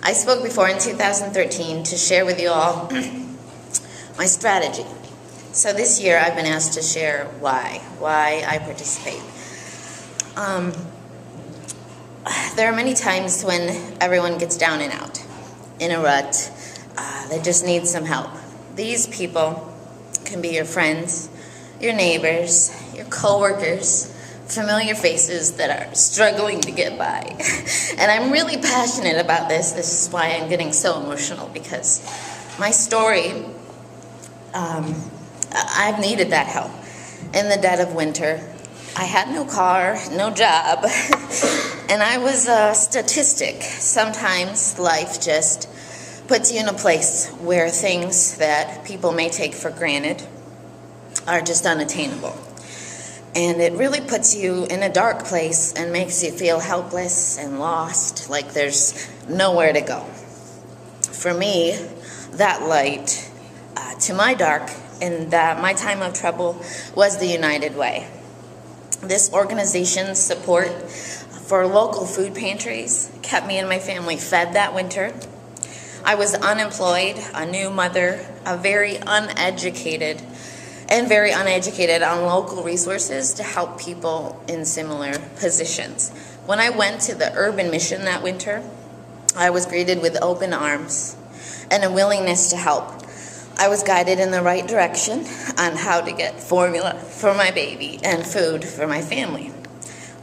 I spoke before in 2013 to share with you all my strategy. So this year I've been asked to share why I participate. There are many times when everyone gets down and out, in a rut, they just need some help. These people can be your friends, your neighbors, your co-workers, familiar faces that are struggling to get by. And I'm really passionate about this. This is why I'm getting so emotional, because my story, I've needed that help. In the dead of winter, I had no car, no job, and I was a statistic. Sometimes life just puts you in a place where things that people may take for granted are just unattainable. And it really puts you in a dark place and makes you feel helpless and lost, like there's nowhere to go. For me, that light to my dark and my time of trouble was the United Way. This organization's support for local food pantries kept me and my family fed that winter. I was unemployed, a new mother, very uneducated on local resources to help people in similar positions. When I went to the urban mission that winter, I was greeted with open arms and a willingness to help. I was guided in the right direction on how to get formula for my baby and food for my family.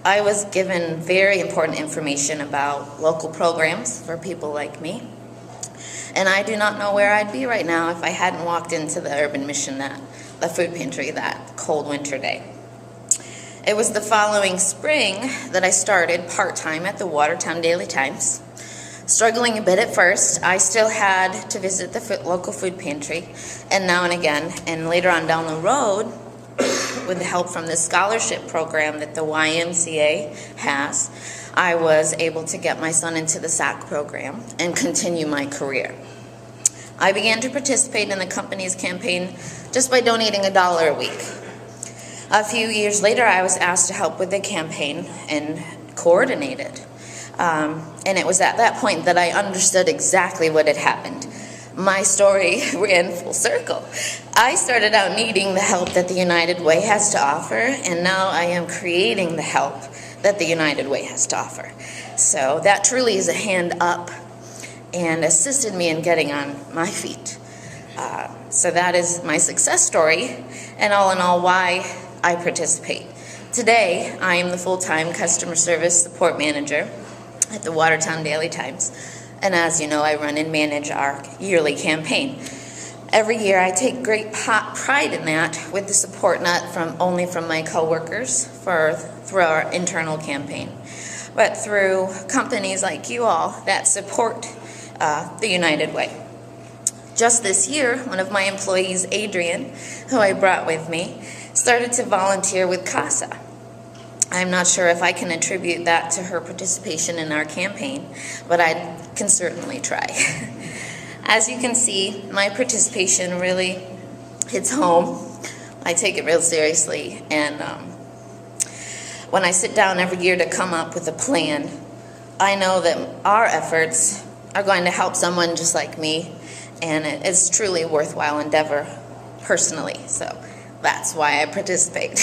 I was given very important information about local programs for people like me. And I do not know where I'd be right now if I hadn't walked into the urban mission, the food pantry, that cold winter day. It was the following spring that I started part-time at the Watertown Daily Times. Struggling a bit at first, I still had to visit the local food pantry, and now and again, and later on down the road, with the help from the scholarship program that the YMCA has, I was able to get my son into the SAC program and continue my career. I began to participate in the company's campaign just by donating $1 a week. A few years later, I was asked to help with the campaign and coordinate it. And it was at that point that I understood exactly what had happened. My story ran full circle. I started out needing the help that the United Way has to offer, and now I am creating the help that the United Way has to offer. So that truly is a hand up and assisted me in getting on my feet. So that is my success story, and all in all, why I participate. Today, I am the full-time customer service support manager at the Watertown Daily Times. And as you know, I run and manage our yearly campaign. Every year I take great pride in that, with the support not only from my coworkers through our internal campaign, but through companies like you all that support the United Way. Just this year, one of my employees, Adrian, who I brought with me, started to volunteer with CASA. I'm not sure if I can attribute that to her participation in our campaign, but I can certainly try. As you can see, my participation really hits home. I take it real seriously, and when I sit down every year to come up with a plan, I know that our efforts are going to help someone just like me, and it's truly a worthwhile endeavor personally, so that's why I participate.